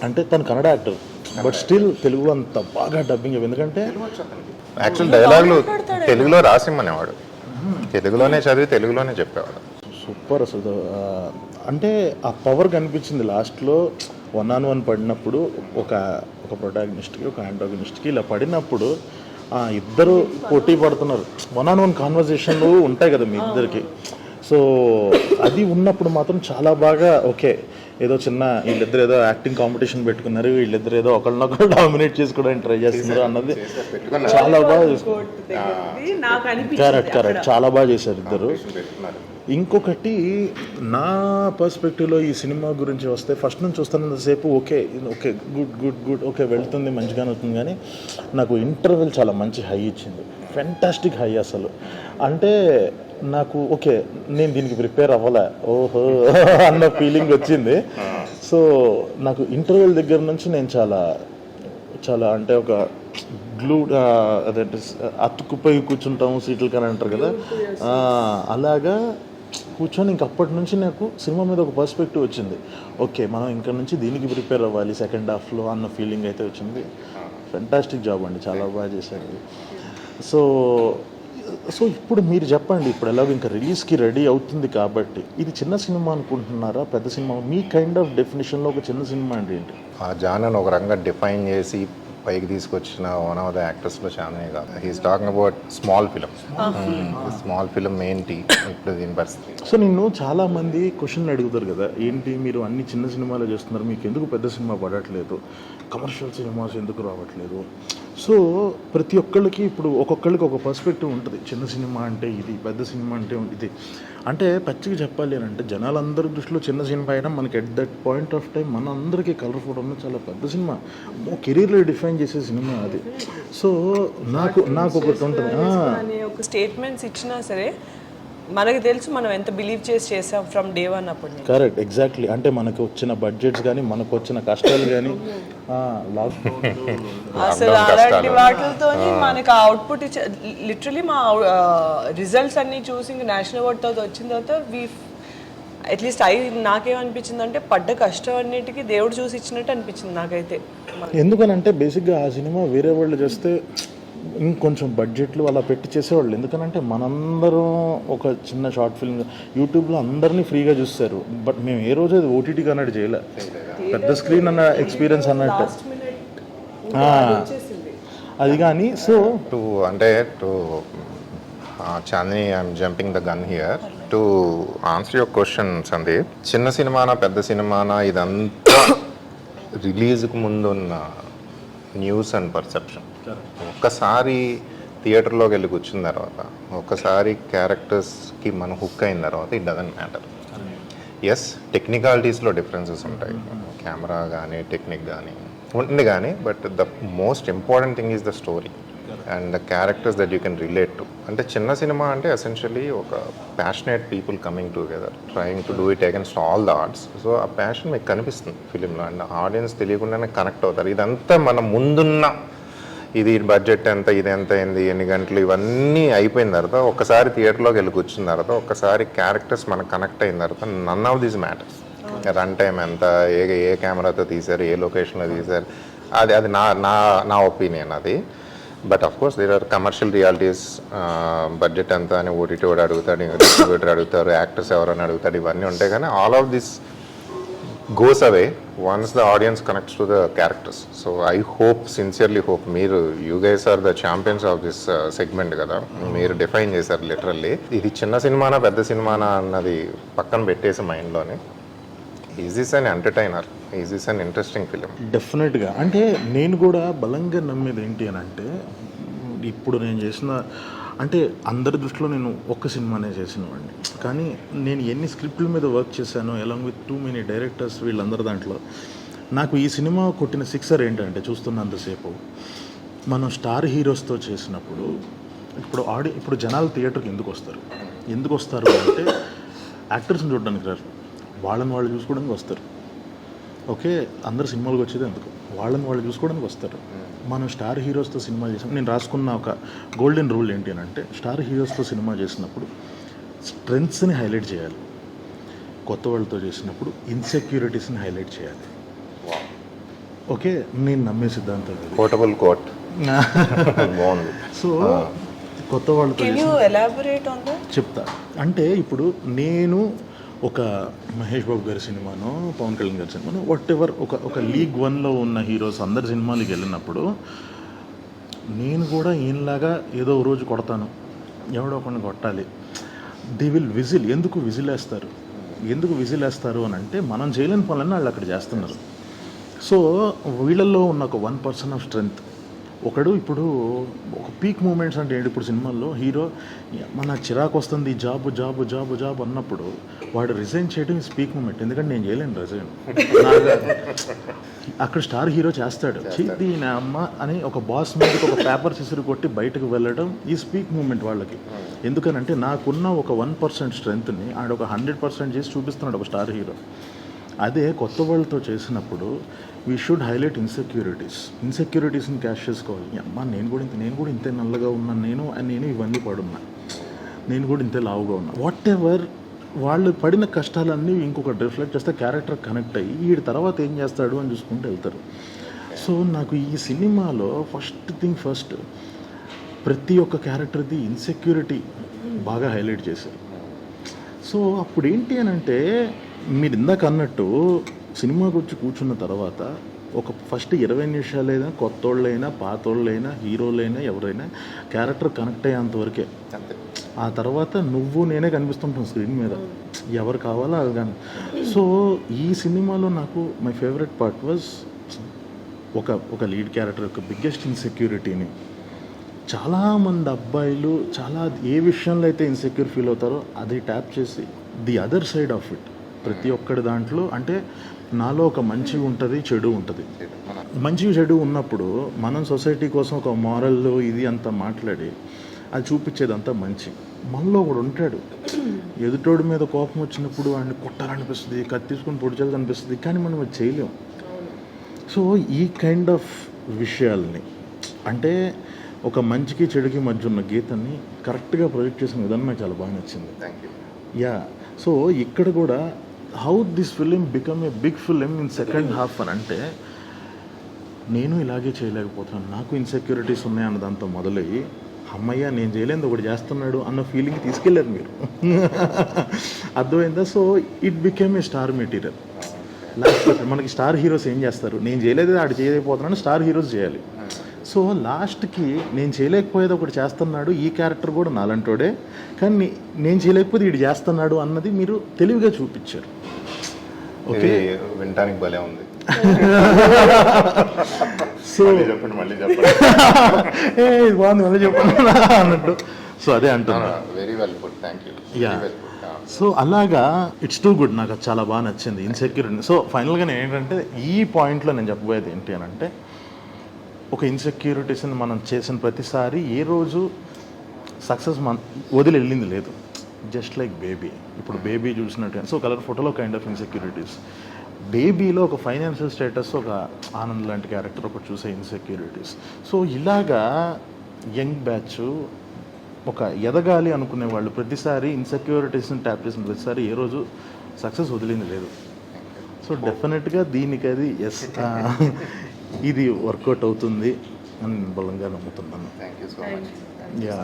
అంటే తను Kannada actor but still Telugu అంత బాగా డబ్బింగ్. ఎందుకంటే యాక్చువల్ డైలాగులు తెలుగులో రాసిమ్మనేవాడు, తెలుగులోనే చదివి తెలుగులోనే చెప్పేవాడు. సూపర్ అసలు. అంటే ఆ పవర్ కనిపించింది లాస్ట్లో 1-on-1 పడినప్పుడు, ఒక ప్రొటాగనిస్ట్కి ఒక యాంటాగనిస్ట్కి ఇలా పడినప్పుడు ఇద్దరు పోటీ పడుతున్నారు. 1-on-1 కాన్వర్జేషన్లు ఉంటాయి కదా మీ ఇద్దరికి. సో అది ఉన్నప్పుడు మాత్రం చాలా బాగా ఓకే, ఏదో చిన్న వీళ్ళిద్దరు ఏదో యాక్టింగ్ కాంపిటీషన్ పెట్టుకున్నారు, వీళ్ళిద్దరు ఏదో ఒకళ్ళనొకళ్ళు డామినేట్ చేసుకోవడానికి ట్రై చేస్తున్నారు అన్నది చాలా బాగా కరెక్ట్ చాలా బాగా చేశారు ఇద్దరు. ఇంకొకటి నా పర్స్పెక్టివ్లో ఈ సినిమా గురించి వస్తే, ఫస్ట్ నుంచి చూస్తున్నంతసేపు okay okay good good good okay వెళ్తుంది మంచిగానే అవుతుంది, కానీ నాకు ఇంటర్వెల్ చాలా మంచి హై ఇచ్చింది, ఫెంటాస్టిక్ హై అసలు. అంటే నాకు ఓకే నేను దీనికి ప్రిపేర్ అవ్వలే ఓహో అన్న ఫీలింగ్ వచ్చింది. సో నాకు ఇంటర్వెల్ దగ్గర నుంచి నేను చాలా చాలా అంటే ఒక గ్లూ అదేంటి అతుక్కుపోయి కూర్చుంటాము సీట్లు కానీ అంటారు కదా, అలాగా కూర్చొని ఇంక అప్పటి నుంచి నాకు సినిమా మీద ఒక పర్స్పెక్టివ్ వచ్చింది. ఓకే మనం ఇక్కడ నుంచి దీనికి ప్రిపేర్ అవ్వాలి సెకండ్ హాఫ్లో అన్న ఫీలింగ్ అయితే వచ్చింది. ఫెంటాస్టిక్ జాబ్ అండి, చాలా బాగా చేశారు. సో ఇప్పుడు మీరు చెప్పండి, ఇప్పుడు ఎలాగో ఇంకా రిలీజ్కి రెడీ అవుతుంది కాబట్టి ఇది చిన్న సినిమా అనుకుంటున్నారా పెద్ద సినిమా? మీ కైండ్ ఆఫ్ డెఫినేషన్లో ఒక చిన్న సినిమా అంటే ఏంటి? ఆ జానర్ ఒక రంగా డిఫైన్ చేసి పైకి తీసుకొచ్చిన వన్ ఆఫ్ ద యాక్టర్స్లో చాలానే కాదు. He's talking about small film ఏంటి ఇప్పుడు దీని పరిస్థితి. సో నిన్ను చాలా మంది క్వశ్చన్లు అడుగుతారు కదా, ఏంటి మీరు అన్ని చిన్న సినిమాలు చేస్తున్నారు, మీకు ఎందుకు పెద్ద సినిమా పడట్లేదు, కమర్షియల్ సినిమాస్ ఎందుకు రావట్లేదు? సో ప్రతి ఒక్కళ్ళకి ఇప్పుడు ఒక్కొక్కళ్ళకి ఒక పర్స్పెక్టివ్ ఉంటుంది, చిన్న సినిమా అంటే ఇది, పెద్ద సినిమా అంటే ఇది. అంటే పచ్చిగా చెప్పాలి అని అంటే జనాలందరి దృష్టిలో చిన్న సినిమా అయినా మనకి at that point of time మన అందరికీ కలర్ఫుల్ ఉన్న చాలా పెద్ద సినిమా, కెరీర్లో డిఫైన్ చేసే సినిమా అది. సో నాకు ఒకటి ఉంటుంది, ఒక స్టేట్మెంట్స్ ఇచ్చినా సరే మనకి తెలుసు మనం ఎంత బిలీవ్ చేసాం ఫ్రమ్ డే వన్ అప్పుడు. Correct, exactly. అంటే మనకు వచ్చిన బడ్జెట్స్ కానీ మనకు వచ్చిన కష్టాలు కానీ అసలు అలాంటి వాటితో మనకు అవుట్పుట్ లిటరలీ మా రిజల్ట్స్ అన్ని చూసి ఇంకా నేషనల్ అవార్డ్తో వచ్చిన తర్వాత అట్లీస్ట్ నాకేమనిపించింది అంటే పడ్డ కష్టం అన్నిటికీ దేవుడు చూసి ఇచ్చినట్టు అనిపించింది నాకైతే. ఎందుకనంటే బేసిక్గా ఆ సినిమా వేరే వాళ్ళు చేస్తే ఇంకొంచెం బడ్జెట్లు అలా పెట్టి చేసేవాళ్ళు. ఎందుకనంటే మనందరం ఒక చిన్న షార్ట్ ఫిల్మ్ యూట్యూబ్లో అందరినీ ఫ్రీగా చూస్తారు, బట్ మేము ఏ రోజు అది ఓటీటీకి అన్నట్టు చేయలే, పెద్ద స్క్రీన్ అన్న ఎక్స్పీరియన్స్ అన్నట్టు అది. కానీ so Chandini I'm jumping the gun here to answer your question Sandeep. చిన్న సినిమానా పెద్ద సినిమానా ఇదంతా రిలీజ్కి ముందు ఉన్న న్యూస్ అండ్ పర్సెప్షన్. ఒక్కసారి థియేటర్లోకి వెళ్ళి కూర్చున్న తర్వాత, ఒక్కసారి క్యారెక్టర్స్కి మనం హుక్ అయిన తర్వాత ఇట్ డజంట్ మ్యాటర్. ఎస్ టెక్నికాలిటీస్లో డిఫరెన్సెస్ ఉంటాయి, కెమెరా కానీ టెక్నిక్ కానీ ఉంటుంది కానీ, but the most important thing is the story and the characters that you can relate to. అంటే చిన్న సినిమా అంటే ఎసెన్షియలీ ఒక passionate people coming together trying to do it against all the odds. So ఆ passion మీకు కనిపిస్తుంది ఫిలింలో and audience తెలియకుండానే కనెక్ట్ అవుతారు. ఇదంతా మన ముందున్న ఇది బడ్జెట్ ఎంత, ఇది ఎంత అయింది, ఎన్ని గంటలు, ఇవన్నీ అయిపోయిన తర్వాత ఒక్కసారి థియేటర్లోకి వెళ్ళి కూర్చున్న తర్వాత, ఒక్కసారి క్యారెక్టర్స్ మనకు కనెక్ట్ అయిన తర్వాత none of these matters. Run time ఎంత, ఏ కెమెరాతో తీశారు, ఏ లొకేషన్లో తీశారు, అది నా ఒపీనియన్ అది. But of course there are commercial realities. Budget ఎంత అని ఓటీటీ వాడు అడుగుతాడు, డిస్ట్రిబ్యూటర్ అడుగుతారు, యాక్టర్స్ ఎవరైనా అడుగుతారు, ఇవన్నీ ఉంటాయి. కానీ all of this goes away once the audience connects to the characters. So I hope, sincerely hope, you guys are the champions of this segment కదా, మీరు డిఫైన్ చేశారు లిటరల్లీ. ఇది చిన్న సినిమానా పెద్ద సినిమానా అన్నది పక్కన పెట్టేసి మైండ్లోనే, is this an entertainer, is this an interesting film? డెఫినెట్గా. అంటే నేను కూడా బలంగా నమ్మేది ఏంటి అని అంటే, ఇప్పుడు నేను చేసిన అంటే అందరి దృష్టిలో నేను ఒక్క సినిమానే చేసినవాడిని, కానీ నేను ఎన్ని స్క్రిప్ట్ల మీద వర్క్ చేశానో along with too many directors వీళ్ళందరి దాంట్లో నాకు ఈ సినిమా కొట్టిన సిక్సర్ ఏంటంటే, చూస్తున్నంతసేపు మనం స్టార్ హీరోస్తో చేసినప్పుడు ఇప్పుడు జనాలు థియేటర్కి ఎందుకు వస్తారు అంటే యాక్టర్స్ని చూడడానికి రారు, వాళ్ళని వాళ్ళు చూసుకోవడానికి వస్తారు. ఓకే, అందరు సినిమాలకు వచ్చేది ఎందుకు, వాళ్ళని వాళ్ళు చూసుకోవడానికి వస్తారు. మనం స్టార్ హీరోస్తో సినిమా చేసాం. నేను రాసుకున్న ఒక గోల్డెన్ రూల్ ఏంటి అని అంటే, స్టార్ హీరోస్తో సినిమా చేసినప్పుడు స్ట్రెంగ్త్స్ని హైలైట్ చేయాలి, కొత్త వాళ్ళతో చేసినప్పుడు ఇన్సెక్యూరిటీస్ని హైలైట్ చేయాలి. ఓకే, నేను నమ్మే సిద్ధాంతం ఇది. కోటబుల్ కోట్ బాగుంది. సో కొత్త వాళ్ళతో can you elaborate on that? చెప్తా. అంటే ఇప్పుడు నేను ఒక మహేష్ బాబు గారి సినిమానో పవన్ కళ్యాణ్ గారి సినిమానో వాట్ ఎవర్ ఒక లీగ్ 1లో ఉన్న హీరోస్ అందరి సినిమాలకి వెళ్ళినప్పుడు నేను కూడా ఈయనలాగా ఏదో ఒక రోజు కొడతాను, ఎవడో కొన్ని కొట్టాలి. They will whistle. ఎందుకు విజిల్ వేస్తారు అని అంటే, మనం చేయలేని పనులన్నీ వాళ్ళు అక్కడ చేస్తున్నారు. సో వీళ్ళల్లో ఉన్న ఒక 1% ఆఫ్ స్ట్రెంగ్త్ ఒకడు. ఇప్పుడు ఒక పీక్ మూమెంట్స్ అంటే ఏంటి, ఇప్పుడు సినిమాల్లో హీరో మన చిరాకు వస్తుంది జాబ్ అన్నప్పుడు వాడు రిజైన్ చేయడం ఇస్ పీక్ మూమెంట్. ఎందుకంటే నేను చేయలేను రిజైన్. అక్కడ స్టార్ హీరో చేస్తాడు, దీని అమ్మ అని ఒక బాస్ మీదకి ఒక పేపర్ సిసిరి కొట్టి బయటకు వెళ్ళడం ఈ స్పీక్ మూమెంట్ వాళ్ళకి. ఎందుకనంటే నాకున్న ఒక 1% స్ట్రెంగ్త్ని ఆడ ఒక 100% చేసి చూపిస్తున్నాడు ఒక స్టార్ హీరో. అదే కొత్త వాళ్ళతో చేసినప్పుడు వీ షుడ్ హైలైట్ ఇన్సెక్యూరిటీస్ని క్యాష్ చేసుకోవాలి. అమ్మా నేను కూడా ఇంతే నల్లగా ఉన్నాను, నేను ఇవన్నీ పడున్నా, నేను కూడా ఇంతే లావుగా ఉన్నా, వాట్ ఎవర్ వాళ్ళు పడిన కష్టాలన్నీ ఇంకొకటి రిఫ్లెక్ట్ చేస్తే క్యారెక్టర్ కనెక్ట్ అయ్యి వీడి తర్వాత ఏం చేస్తాడు అని చూసుకుంటూ వెళ్తారు. సో నాకు ఈ సినిమాలో ఫస్ట్ ప్రతి ఒక్క క్యారెక్టర్ది ఇన్సెక్యూరిటీ బాగా హైలైట్ చేశారు. సో అప్పుడు ఏంటి అని అంటే, మీరు ఇందాక అన్నట్టు సినిమాకి వచ్చి కూర్చున్న తర్వాత ఒక ఫస్ట్ 20 నిమిషాలైనా కొత్తోళ్ళైనా పాతోళ్ళైనా హీరోలైనా ఎవరైనా క్యారెక్టర్ కనెక్ట్ అయ్యేంతవరకే. ఆ తర్వాత నువ్వు నేనే కనిపిస్తుంటాం స్క్రీన్ మీద, ఎవరు కావాలో అది కానీ. సో ఈ సినిమాలో నాకు మై ఫేవరెట్ పార్ట్ వాజ్ ఒక లీడ్ క్యారెక్టర్ యొక్క బిగ్గెస్ట్ ఇన్సెక్యూరిటీని చాలామంది అబ్బాయిలు ఏ విషయంలో అయితే ఇన్సెక్యూర్ ఫీల్ అవుతారో అది ట్యాప్ చేసి the other side of it ప్రతి ఒక్కటి దాంట్లో. అంటే నాలో ఒక మంచి ఉంటుంది, చెడు ఉంటుంది. మంచి చెడు ఉన్నప్పుడు మనం సొసైటీ కోసం ఒక మారల్ ఇది అంతా మాట్లాడి అది చూపించేదంతా మంచి. మనలో ఒకడు ఉంటాడు, ఎదుటోడి మీద కోపం వచ్చినప్పుడు వాడిని కొట్టాలనిపిస్తుంది, కత్తి తీసుకొని పొడిచాలనిపిస్తుంది, కానీ మనం అది చేయలేం. సో ఈ కైండ్ ఆఫ్ విషయాల్ని, అంటే ఒక మంచికి చెడుకి మధ్య ఉన్న గీతాన్ని కరెక్ట్గా ప్రొజెక్ట్ చేసిన విధానం నాకు చాలా బాగా నచ్చింది. యా, సో ఇక్కడ కూడా how this film become a big film in second half అని అంటే, నేను ఇలాగే చేయలేకపోతున్నాను, నాకు ఇన్సెక్యూరిటీస్ ఉన్నాయన్న దాంతో మొదలయ్యి అమ్మయ్య నేను చేయలేదు ఒకటి చేస్తున్నాడు అన్న ఫీలింగ్ తీసుకెళ్ళారు మీరు. అర్థమైందా? So it became a star material. Last మనకి స్టార్ హీరోస్ ఏం చేస్తారు, నేను చేయలేదు ఆడు చేయలేకపోతున్నాను, స్టార్ హీరోస్ చేయాలి. సో లాస్ట్కి నేను చేయలేకపోయేది ఒకటి చేస్తున్నాడు, ఈ క్యారెక్టర్ కూడా నాలంటోడే, కానీ నేను చేయలేకపోతే వీడు చేస్తున్నాడు అన్నది మీరు తెలివిగా చూపించారు. ఓకే, వినటానికి భలే ఉంది. సో చెప్పండి మళ్ళీ బాగుంది మళ్ళీ చెప్పండి అన్నట్టు. సో అదే అంటున్నా. Very well good, thank you. Yeah, so అలాగా ఇట్స్ టూ గుడ్. నాకు చాలా బాగా నచ్చింది ఇన్సెక్యూరిటీ. సో ఫైనల్గా నేను ఏంటంటే ఈ పాయింట్లో నేను చెప్పబోయేది ఏంటి అని అంటే, ఒక ఇన్సెక్యూరిటీస్ని మనం చేసిన ప్రతిసారి ఏ రోజు సక్సెస్ వదిలి వెళ్ళింది లేదు. Just like baby. ఇప్పుడు బేబీ చూసినట్టు, సో కలర్ ఫోటోలో కైండ్ ఆఫ్ ఇన్సెక్యూరిటీస్. బేబీలో ఒక ఫైనాన్షియల్ స్టేటస్, ఒక ఆనంద్ లాంటి క్యారెక్టర్ ఒకటి చూసే ఇన్సెక్యూరిటీస్. సో ఇలాగా యంగ్ బ్యాచ్ ఒక ఎదగాలి అనుకునే వాళ్ళు ప్రతిసారి ఇన్సెక్యూరిటీస్ని ట్యాప్ చేసిన ప్రతిసారి ఏ రోజు సక్సెస్ వదిలింది లేదు. సో డెఫినెట్గా దీనికి అది ఎస్ ఇది వర్కౌట్ అవుతుంది అని నేను బలంగా నమ్ముతున్నాను. Thank you so much. Yeah,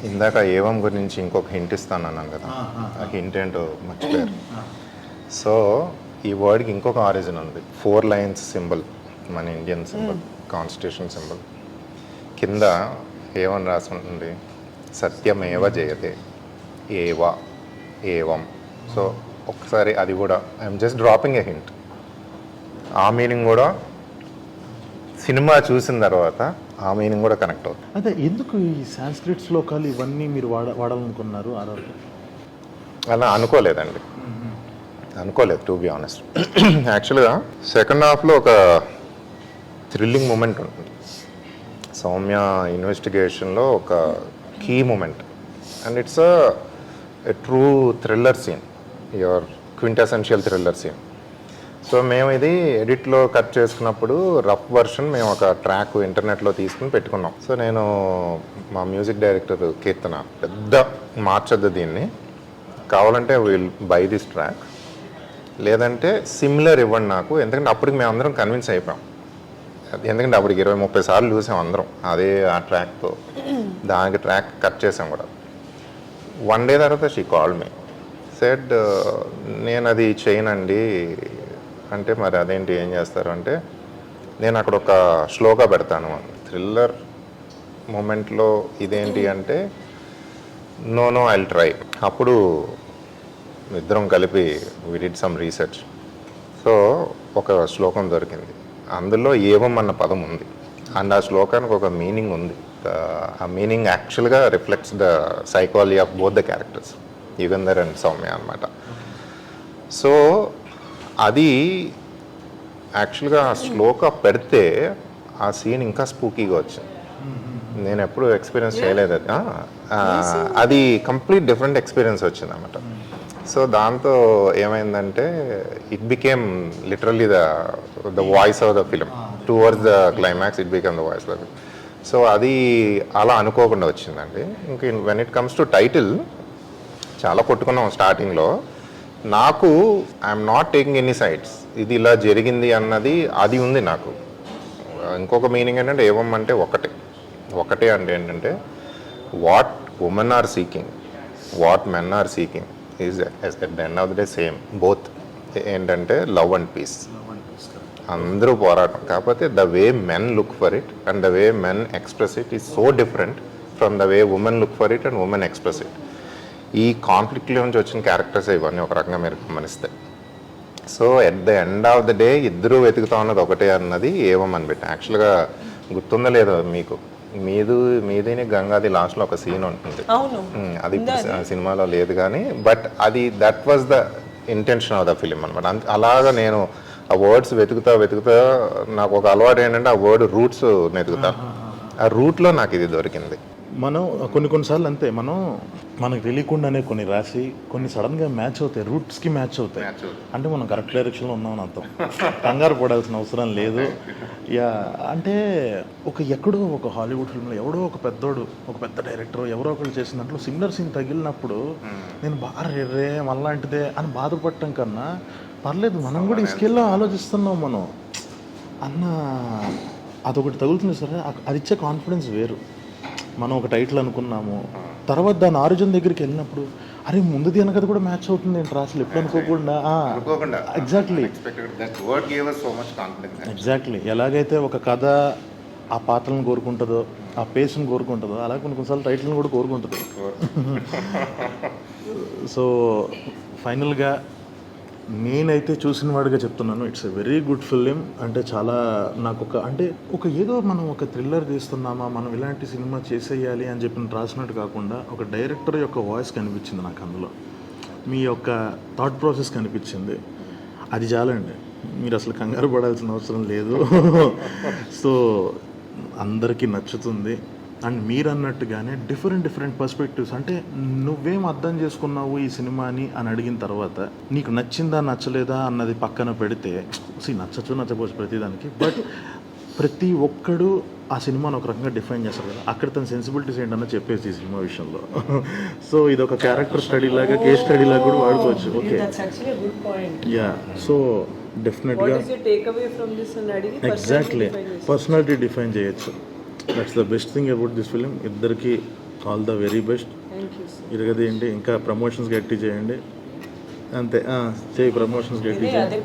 ఇందాక ఏవం గురించి ఇంకొక హింట్ ఇస్తాను అన్నాను కదా, ఆ హింట్ ఏంటో మర్చిపోయారు. సో ఈ వర్డ్కి ఇంకొక ఆరిజిన్ ఉంది. 4 లైన్స్ సింబల్, మన ఇండియన్ సింబల్, కాన్స్టిట్యూషన్ సింబల్. కింద ఏమని రాసి ఉంటుంది, సత్యమేవ జయతే, ఏవం. సో ఒక్కసారి అది కూడా I'm just dropping A hint. ఆ మీనింగ్ కూడా సినిమా చూసిన తర్వాత ఆ మీనింగ్ కూడా కనెక్ట్ అవుతుంది. అదే ఎందుకు ఈ సాంస్క్రిట్ శ్లోకాలు ఇవన్నీ మీరు వాడాలనుకున్నారు? అలా అనుకోలేదు, టు బి ఆనెస్ట్. యాక్చువల్గా సెకండ్ హాఫ్లో ఒక థ్రిల్లింగ్ మూమెంట్ ఉంటుంది. సౌమ్య ఇన్వెస్టిగేషన్లో ఒక key moment and it's a true thriller scene, your quintessential thriller scene. So మేము ఇది ఎడిట్లో కట్ చేసుకున్నప్పుడు రఫ్ వర్షన్ మేము ఒక ట్రాక్ ఇంటర్నెట్లో తీసుకుని పెట్టుకున్నాం. సో నేను మా మ్యూజిక్ డైరెక్టర్ కీర్తన పెద్ద మార్చొద్దు దీన్ని, కావాలంటే విల్ బై దిస్ ట్రాక్, లేదంటే సిమిలర్ ఇవ్వండి నాకు, ఎందుకంటే అప్పటికి మేము అందరం కన్విన్స్ అయిపోయాం. ఎందుకంటే అప్పటికి 20-30 సార్లు చూసాం అందరం అదే ఆ ట్రాక్తో, దానికి ట్రాక్ కట్ చేసాం కూడా. వన్ డే తర్వాత షీ కాల్డ్ మీ, సెడ్ నేను అది చేయనండి అంటే, మరి అదేంటి ఏం చేస్తారు అంటే, నేను అక్కడ ఒక శ్లోక పెడతాను థ్రిల్లర్ మూమెంట్లో, ఇదేంటి అంటే నో ఐల్ ట్రై. అప్పుడు ఇద్దరం కలిపి we did some research. So ఒక శ్లోకం దొరికింది, అందులో ఏవం అన్న పదం ఉంది అండ్ ఆ శ్లోకానికి ఒక మీనింగ్ ఉంది. ఆ మీనింగ్ యాక్చువల్గా reflects the psychology of both the characters, Yugandhar and Soumya అనమాట. సో అది యాక్చువల్గా ఆ శ్లోక పెడితే ఆ సీన్ ఇంకా స్పూకీగా వచ్చింది. నేను ఎప్పుడు ఎక్స్పీరియన్స్ చేయలేదు అది. అది కంప్లీట్ డిఫరెంట్ ఎక్స్పీరియన్స్ వచ్చింది అన్నమాట. సో దాంతో ఏమైందంటే it became literally the voice of the film towards the climax, it became the voice of the. So అది అలా అనుకోకుండా వచ్చిందండి. ఇంక when it comes to title చాలా కొట్టుకున్నాం స్టార్టింగ్లో. నాకు I'm not taking any sides, ఇది ఇలా జరిగింది అన్నది అది ఉంది నాకు. ఇంకొక మీనింగ్ ఏంటంటే ఏవం అంటే ఒకటే అంటే ఏంటంటే what women are seeking, what men are seeking is at the end of the day same, both. ఏంటంటే లవ్ అండ్ పీస్, అందరూ పోరాటం. కాకపోతే the way men look for it and the way men express it is so different from the way women look for it and women express it. ఈ కాన్ఫ్లిక్ట్లో నుంచి వచ్చిన characters ఇవన్నీ ఒక రకంగా మీరు గమనిస్తే. So at the end of the day ఇద్దరూ వెతుకుతా ఉన్నది ఒకటే అన్నది ఏమని పెట్టి. యాక్చువల్గా గుర్తుందో లేదో మీకు, మీదిని గంగాది లాస్ట్లో ఒక సీన్ ఉంటుంది, అది సినిమాలో లేదు కానీ, బట్ అది that was the intention of the film అనమాట. అలాగా నేను ఆ వర్డ్స్ వెతుకుతా నాకు ఒక అలవాటు ఏంటంటే ఆ వర్డ్ రూట్స్ వెతుకుతాను. ఆ రూట్లో నాకు ఇది దొరికింది. మనం కొన్నిసార్లు అంతే, మనకు తెలియకుండానే కొన్ని రాసి కొన్ని సడన్గా మ్యాచ్ అవుతాయి, రూట్స్కి మ్యాచ్ అవుతాయి. అంటే మనం కరెక్ట్ డైరెక్షన్లో ఉన్నామని అర్థం, కంగారు పడాల్సిన అవసరం లేదు. యా అంటే ఎక్కడో ఒక హాలీవుడ్ ఫిల్మ్లో ఎవడో ఒక పెద్ద డైరెక్టర్ ఎవరో ఒకరు చేసిన దాంట్లో సిమిలర్ సీన్ తగిలినప్పుడు నేను బాగా రే మళ్ళాంటిదే అని బాధపడటం కన్నా పర్లేదు, మనం కూడా ఈ స్కేల్లో ఆలోచిస్తున్నాం మనం అన్న అదొకటి తగులుతుంది సరే, అది ఇచ్చే కాన్ఫిడెన్స్ వేరు. మనం ఒక టైటిల్ అనుకున్నాము, తర్వాత దాని ఆరిజిన్ దగ్గరికి వెళ్ళినప్పుడు అరే ముందుది వెనకది కూడా మ్యాచ్ అవుతుంది ఏంటి అసలు ఎప్పుడు అనుకోకుండా. ఎగ్జాక్ట్లీ ఎలాగైతే ఒక కథ ఆ పాత్రలను కోరుకుంటుందో, ఆ పేస్ని కోరుకుంటుందో, అలాగే కొన్నిసార్లు టైటిల్ని కూడా కోరుకుంటుంది. సో ఫైనల్గా నేనైతే చూసిన వాడిగా చెప్తున్నాను, it's a very good film. అంటే చాలా నాకు ఒక ఏదో మనం ఒక థ్రిల్లర్ తీస్తున్నామా, మనం ఇలాంటి సినిమా చేసేయాలి అని చెప్పి రాసినట్టు కాకుండా ఒక డైరెక్టర్ యొక్క వాయిస్ కనిపించింది నాకు అందులో, మీ యొక్క థాట్ ప్రాసెస్ కనిపించింది. అది చాలండి, మీరు అసలు కంగారు పడాల్సిన అవసరం లేదు. సో అందరికీ నచ్చుతుంది. అండ్ మీరు అన్నట్టుగానే డిఫరెంట్ పర్స్పెక్టివ్స్, అంటే నువ్వేం అర్థం చేసుకున్నావు ఈ సినిమాని అని అడిగిన తర్వాత నీకు నచ్చిందా నచ్చలేదా అన్నది పక్కన పెడితే, నచ్చకపోవచ్చు ప్రతిదానికి, బట్ ప్రతి ఒక్కడు ఆ సినిమాను ఒక రకంగా డిఫైన్ చేస్తారు కదా, అక్కడ తన సెన్సిబిలిటీస్ ఏంటన్నా చెప్పేసి ఈ సినిమా విషయంలో. సో ఇది ఒక క్యారెక్టర్ స్టడీ లాగా, కేస్ స్టడీ లాగా కూడా వాడుకోవచ్చు. Okay, yeah. సో డెఫినెట్గా ఎగ్జాక్ట్లీ పర్సనాలిటీ డిఫైన్ చేయొచ్చు. That's the best thing about this film. ఇద్దరికి ఆల్ ద వెరీ బెస్ట్. ఇరగది ఏంటి, ఇంకా ప్రమోషన్స్ గట్టి చేయండి అంతే, చేయి ప్రమోషన్స్ గట్టి చేయండి.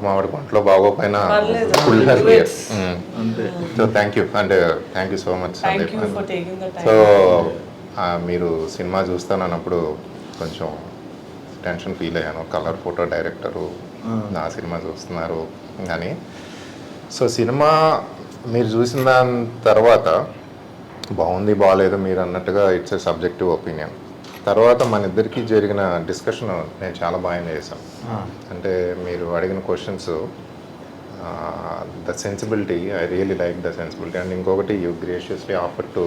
మామిడి పంటలో బాగోపోయినా అంతే. So thank you so much. So మీరు సినిమా చూస్తానన్నప్పుడు కొంచెం టెన్షన్ ఫీల్ అయ్యాను, కలర్ ఫోటో డైరెక్టరు నా సినిమా చూస్తున్నారు అని. సో సినిమా మీరు చూసిన దాని తర్వాత బాగుంది బాగాలేదు మీరు అన్నట్టుగా ఇట్స్ ఏ సబ్జెక్టివ్ ఒపీనియన్. తర్వాత మన ఇద్దరికి జరిగిన డిస్కషన్ నేను చాలా బాగా చేశాను. అంటే మీరు అడిగిన questions, the sensibility, I really like the sensibility. And ఇంకొకటి you graciously offer to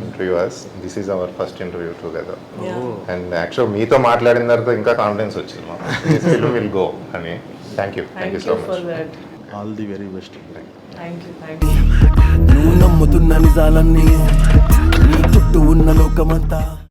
interview us. This is our first interview together. Yeah. And actual మీతో మాట్లాడిన తర్వాత ఇంకా కాన్ఫిడెన్స్ వచ్చింది మాకు. విల్ గో అని. Thank you Thank so you for much. that. All the very best. Thank you. నువ్వు నమ్ముతున్న నిజాలన్నీ నీ చుట్టూ ఉన్న లోకమంతా